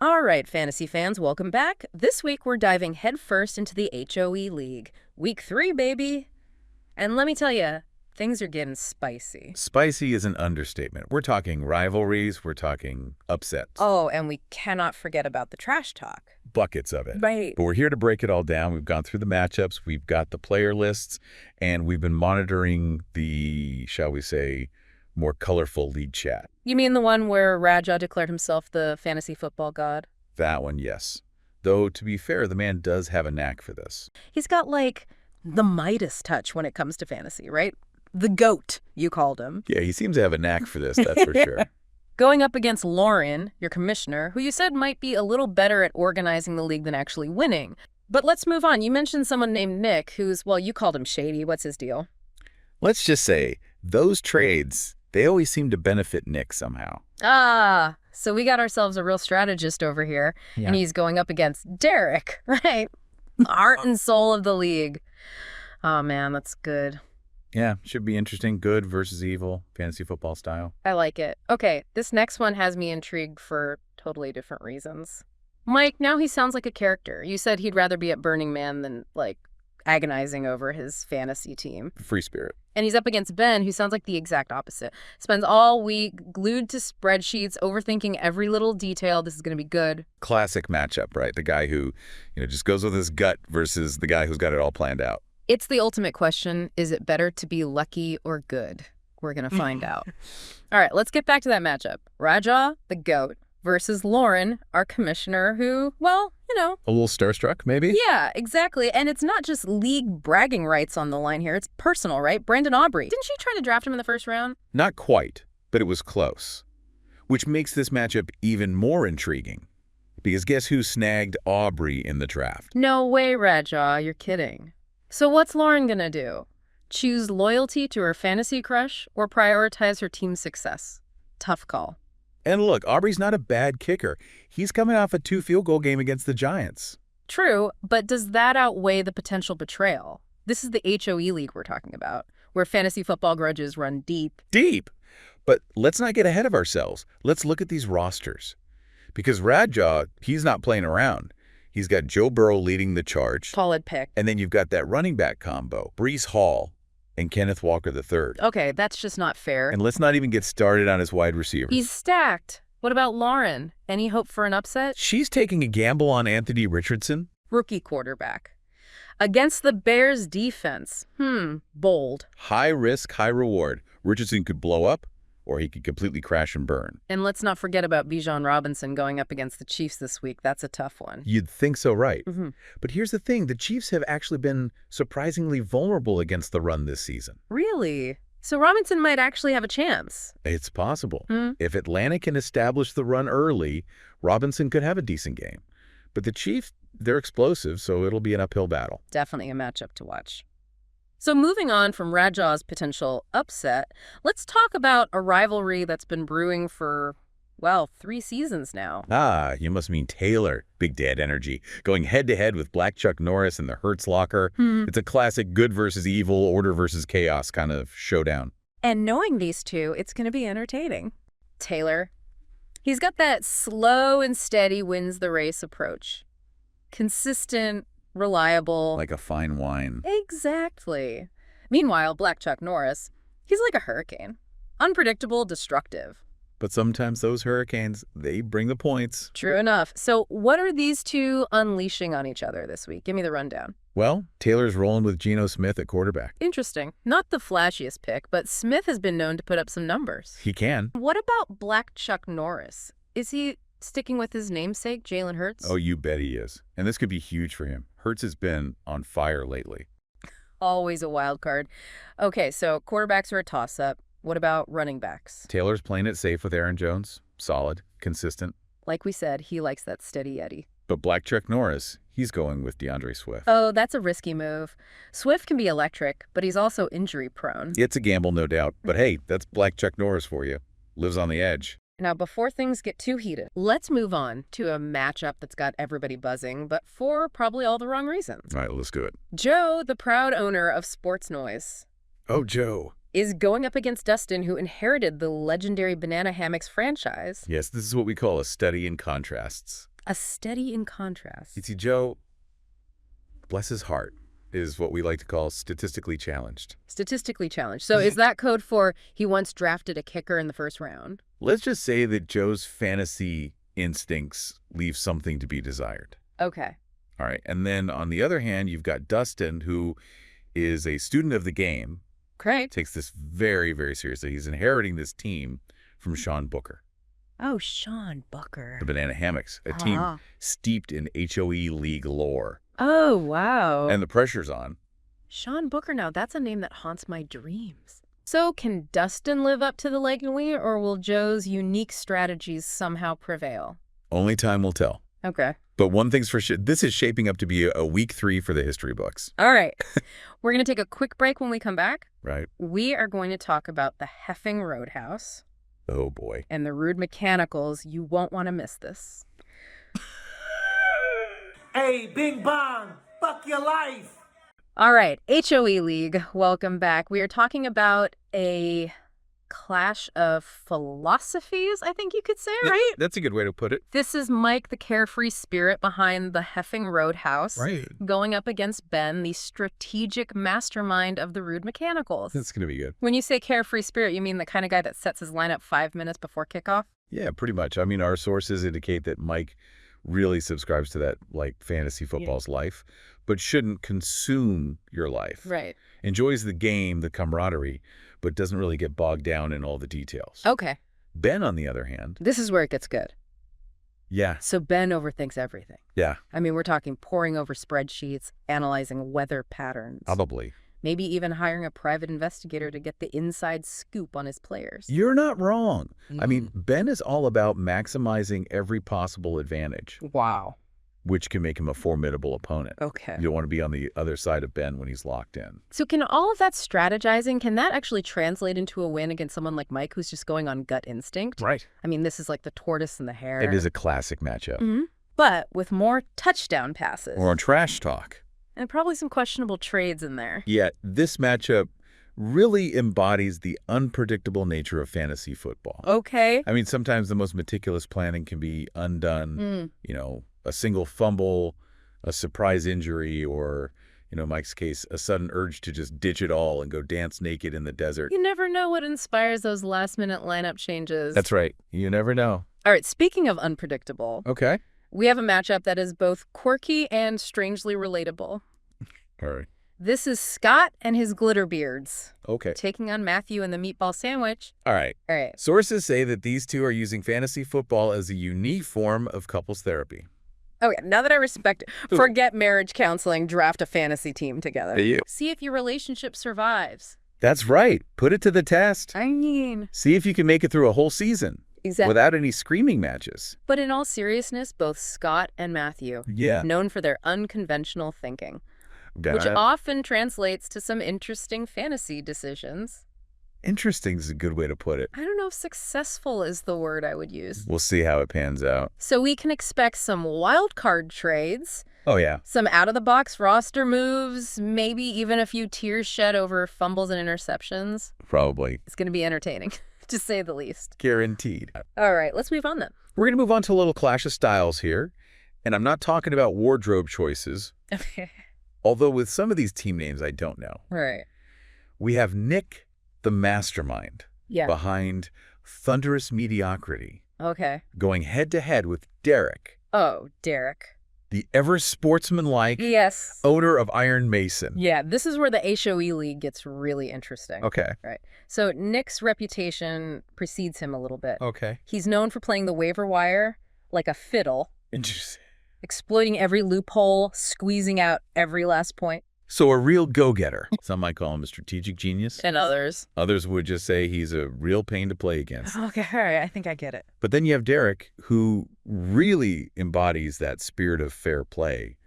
All right, fantasy fans, welcome back. This week we're diving headfirst into the HOE League. Week 3, baby. And let me tell you, things are getting spicy. Spicy is an understatement. We're talking rivalries, we're talking upsets. Oh, and we cannot forget about the trash talk. Buckets of it. Right. But we're here to break it all down. We've gone through the matchups, we've got the player lists, and we've been monitoring the, shall we say, more colorful league chat. You mean the one where Raja declared himself the fantasy football god? That one, yes. Though, to be fair, the man does have a knack for this. He's got, like, the Midas touch when it comes to fantasy, right? The GOAT, you called him. Yeah, he seems to have a knack for this, that's for sure. Going up against Lauren, your commissioner, who you said might be a little better at organizing the league than actually winning. But let's move on. You mentioned someone named Nick, who's, well, you called him shady. What's his deal? Let's just say, those trades, they always seem to benefit Nick somehow. Ah, so we got ourselves a real strategist over here, and he's going up against Derek, right? Heart and soul of the league. Oh, man, that's good. Yeah, should be interesting. Good versus evil, fantasy football style. I like it. Okay, this next one has me intrigued for totally different reasons. Mike, now he sounds like a character. You said he'd rather be at Burning Man than, like, agonizing over his fantasy team. Free spirit. And he's up against Ben, who sounds like the exact opposite. Spends all week glued to spreadsheets, overthinking every little detail. This is going to be good. Classic matchup, right? The guy who, just goes with his gut versus the guy who's got it all planned out. It's the ultimate question. Is it better to be lucky or good? We're going to find out. All right, let's get back to that matchup. Raja, the GOAT, versus Lauren, our commissioner, who, well, A little starstruck, maybe? Yeah, exactly. And it's not just league bragging rights on the line here. It's personal, right? Brandon Aubrey. Didn't she try to draft him in the first round? Not quite, but it was close. Which makes this matchup even more intriguing. Because guess who snagged Aubrey in the draft? No way, Raja. You're kidding. So what's Lauren gonna do? Choose loyalty to her fantasy crush or prioritize her team's success? Tough call. And look, Aubrey's not a bad kicker. He's coming off a 2 field goal game against the Giants. True, but does that outweigh the potential betrayal? This is the HOE League we're talking about, where fantasy football grudges run deep. Deep! But let's not get ahead of ourselves. Let's look at these rosters. Because Raja, he's not playing around. He's got Joe Burrow leading the charge. Solid pick. And then you've got that running back combo, Breece Hall and Kenneth Walker III. Okay, that's just not fair. And let's not even get started on his wide receivers. He's stacked. What about Lauren? Any hope for an upset? She's taking a gamble on Anthony Richardson. Rookie quarterback. Against the Bears' defense. Bold. High risk, high reward. Richardson could blow up, or he could completely crash and burn. And let's not forget about Bijan Robinson going up against the Chiefs this week. That's a tough one. You'd think so, right? But here's the thing. The Chiefs have actually been surprisingly vulnerable against the run this season. Really? So Robinson might actually have a chance. It's possible. If Atlanta can establish the run early, Robinson could have a decent game. But the Chiefs, they're explosive, so it'll be an uphill battle. Definitely a matchup to watch. So moving on from Raja's potential upset, let's talk about a rivalry that's been brewing for, well, 3 seasons now. Ah, you must mean Taylor. Big Dad energy. Going head-to-head with Black Chuck Norris and the Hertz Locker. It's a classic good versus evil, order versus chaos kind of showdown. And knowing these two, it's going to be entertaining. Taylor, he's got that slow and steady wins the race approach. Consistent, reliable. Like a fine wine. Exactly. Meanwhile, Black Chuck Norris, he's like a hurricane. Unpredictable, destructive. But sometimes those hurricanes, they bring the points. True enough. So what are these two unleashing on each other this week? Give me the rundown. Well, Taylor's rolling with Geno Smith at quarterback. Interesting. Not the flashiest pick, but Smith has been known to put up some numbers. He can. What about Black Chuck Norris? Is he sticking with his namesake, Jalen Hurts? Oh, you bet he is. And this could be huge for him. Hurts has been on fire lately. Always a wild card. Okay, so quarterbacks are a toss-up. What about running backs? Taylor's playing it safe with Aaron Jones. Solid, consistent. Like we said, he likes that steady Eddie. But Black Chuck Norris, he's going with DeAndre Swift. Oh, that's a risky move. Swift can be electric, but he's also injury-prone. It's a gamble, no doubt. But hey, that's Black Chuck Norris for you. Lives on the edge. Now, before things get too heated, let's move on to a matchup that's got everybody buzzing, but for probably all the wrong reasons. All right, let's do it. Joe, the proud owner of Sports Noise, Oh, Joe. is going up against Dustin, who inherited the legendary Banana Hammocks franchise. Yes, this is what we call a study in contrasts. A steady in contrast. You see, Joe, bless his heart, is what we like to call statistically challenged. Statistically challenged. So is that code for he once drafted a kicker in the first round? Let's just say that Joe's fantasy instincts leave something to be desired. Okay. All right. And then on the other hand, you've got Dustin, who is a student of the game, Great. takes this very, very seriously. He's inheriting this team from Sean Booker, Oh, Sean Booker. the Banana Hammocks, a team steeped in HOE League lore. Oh, wow. And the pressure's on. Sean Booker now, that's a name that haunts my dreams. So can Dustin live up to the legend, or will Joe's unique strategies somehow prevail? Only time will tell. Okay. But one thing's for sure, this is shaping up to be a week 3 for the history books. All right. We're going to take a quick break. When we come back, Right. we are going to talk about the Heffing Roadhouse Oh, boy. and the Rude Mechanicals. You won't want to miss this. Hey, Bing Bong, fuck your life. All right, HOE League, welcome back. We are talking about a clash of philosophies, I think you could say, right? That's a good way to put it. This is Mike, the carefree spirit behind the Heffing Roadhouse, Right. going up against Ben, the strategic mastermind of the Rude Mechanicals. That's going to be good. When you say carefree spirit, you mean the kind of guy that sets his lineup 5 minutes before kickoff? Yeah, pretty much. I mean, our sources indicate that Mike really subscribes to that, like, fantasy football's life, but shouldn't consume your life. Right. Enjoys the game, the camaraderie, but doesn't really get bogged down in all the details. Okay. Ben, on the other hand, This is where it gets good. yeah, So Ben overthinks everything. yeah, I mean, we're talking poring over spreadsheets, analyzing weather patterns. probably. Maybe even hiring a private investigator to get the inside scoop on his players. You're not wrong. I mean, Ben is all about maximizing every possible advantage, Wow. which can make him a formidable opponent. Okay. You don't want to be on the other side of Ben when he's locked in. So can all of that strategizing, can that actually translate into a win against someone like Mike who's just going on gut instinct? Right. I mean, this is like the tortoise and the hare. It is a classic matchup. Mhm. But with more touchdown passes. Or on trash talk. And probably some questionable trades in there. Yet this matchup really embodies the unpredictable nature of fantasy football. Okay. I mean, sometimes the most meticulous planning can be undone. You know, a single fumble, a surprise injury, or, you know, in Mike's case, a sudden urge to just ditch it all and go dance naked in the desert. You never know what inspires those last-minute lineup changes. That's right. You never know. All right, speaking of unpredictable, Okay. we have a matchup that is both quirky and strangely relatable. All right. This is Scott and his glitter beards Okay. taking on Matthew and the meatball sandwich. All right. All right. Sources say that these two are using fantasy football as a unique form of couples therapy. Okay, now that I respect it, forget marriage counseling, draft a fantasy team together. You. See if your relationship survives. That's right. Put it to the test. I mean, See if you can make it through a whole season exactly. without any screaming matches. But in all seriousness, both Scott and Matthew, Yeah. known for their unconventional thinking, Got which it. often translates to some interesting fantasy decisions. Interesting is a good way to put it. I don't know if successful is the word I would use. We'll see how it pans out. So we can expect some wild card trades, Oh, yeah. some out-of-the-box roster moves, maybe even a few tears shed over fumbles and interceptions. Probably. It's going to be entertaining, to say the least. Guaranteed. All right, let's move on then. We're going to move on to a little clash of styles here. And I'm not talking about wardrobe choices, Okay. although with some of these team names, I don't know. Right. We have Nick, the mastermind, Yeah. behind Thunderous Mediocrity, Okay. going head-to-head with Derek, Oh, Derek. the ever-sportsmanlike Yes. owner of Iron Mason. Yeah, this is where the HOE League gets really interesting. Okay. Right. So Nick's reputation precedes him a little bit. Okay. He's known for playing the waiver wire like a fiddle, Interesting. exploiting every loophole, squeezing out every last point. So a real go-getter. Some might call him a strategic genius. And others. Others would just say he's a real pain to play against. Okay, all right, I think I get it. But then you have Derek, who really embodies that spirit of fair play.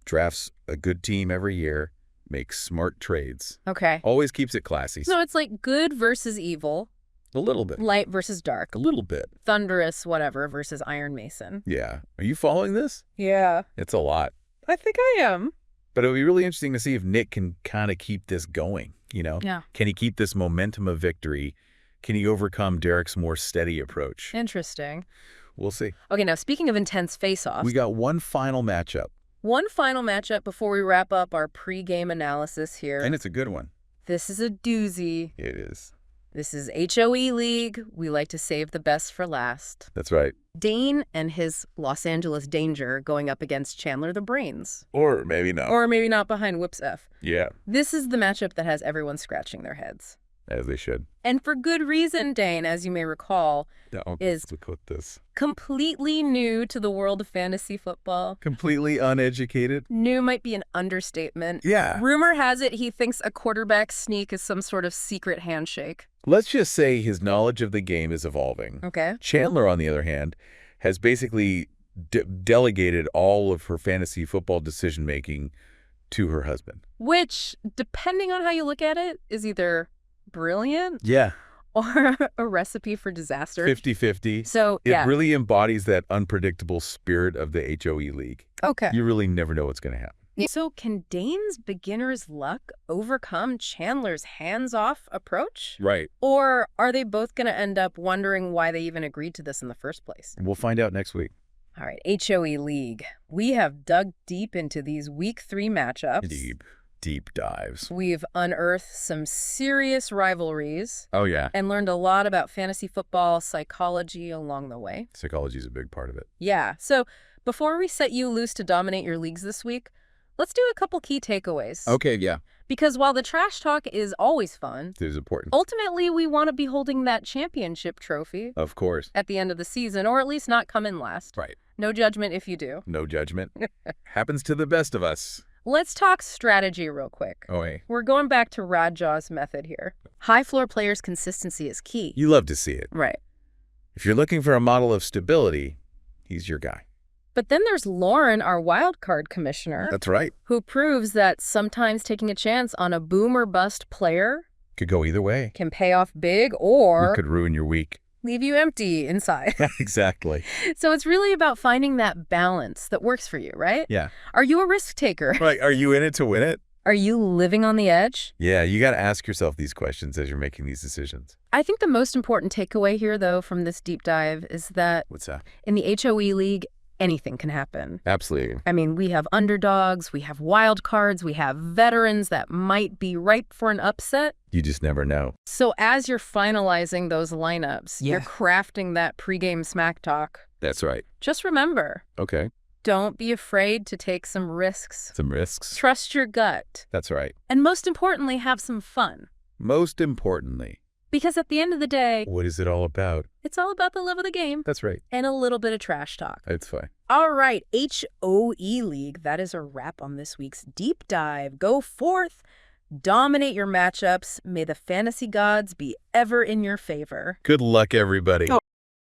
Drafts a good team every year, makes smart trades. Okay. Always keeps it classy. So it's like good versus evil, A little bit. light versus dark, A little bit. thunderous whatever versus Iron Mason. Yeah. Are you following this? Yeah. It's a lot. I think I am. But it would be really interesting to see if Nick can kind of keep this going, you know? Yeah. Can he keep this momentum of victory? Can he overcome Derek's more steady approach? Interesting. we'll see. Okay, now speaking of intense face-offs, We got one final matchup, one final matchup before we wrap up our pre-game analysis here. and it's a good one. This is a doozy. It is. This is HOE League. We like to save the best for last. That's right. Dane and his Los Angeles Danger going up against Chandler the Brains. Or maybe not. Or maybe not behind Whips F. Yeah, This is the matchup that has everyone scratching their heads. as they should. And for good reason. Dane, as you may recall, is Look at this. completely new to the world of fantasy football. Completely uneducated. New might be an understatement. Yeah. Rumor has it he thinks a quarterback sneak is some sort of secret handshake. Let's just say his knowledge of the game is evolving. Okay. Chandler, on the other hand, has basically delegated all of her fantasy football decision-making to her husband. Which, depending on how you look at it, is either brilliant Yeah. or a recipe for disaster. 50-50. So, It yeah. really embodies that unpredictable spirit of the HOE League. Okay. You really never know what's going to happen. So can Dane's beginner's luck overcome Chandler's hands-off approach? Right. Or are they both going to end up wondering why they even agreed to this in the first place? We'll find out next week. All right, HOE League. We have dug deep into these Week 3 matchups. Deep dives. We've unearthed some serious rivalries Oh, yeah. and learned a lot about fantasy football psychology along the way. Psychology is a big part of it. Yeah, so before we set you loose to dominate your leagues this week, let's do a couple key takeaways. Okay, yeah. Because while the trash talk is always fun, It is important. ultimately we want to be holding that championship trophy Of course. at the end of the season, or at least not come in last. Right. No judgment if you do. No judgment. Happens to the best of us. Let's talk strategy real quick. Oh, hey. We're going back to Rajaw's method here. High floor players' consistency is key. You love to see it. Right. If you're looking for a model of stability, he's your guy. But then there's Lauren, our wild card commissioner, That's right. who proves that sometimes taking a chance on a boom or bust player Could go either way. can pay off big It or could ruin your week. leave you empty inside. Exactly. So it's really about finding that balance that works for you, right? Yeah. Are you a risk taker? Right. Are you in it to win it? Are you living on the edge? Yeah, you got to ask yourself these questions as you're making these decisions. I think the most important takeaway here, though, from this deep dive is that What's that? in the HOE League, anything can happen. Absolutely. I mean, we have underdogs, we have wild cards, we have veterans that might be ripe for an upset. You just never know. So as you're finalizing those lineups, you're crafting that pregame smack talk. That's right. Just remember, Okay. don't be afraid to take some risks. Some risks. Trust your gut. That's right. And most importantly, have some fun. Most importantly, Because at the end of the day, what is it all about? it's all about the love of the game That's right. and a little bit of trash talk. It's fine. All right, HOE League, that is a wrap on this week's deep dive. Go forth, dominate your matchups. May the fantasy gods be ever in your favor. Good luck, everybody.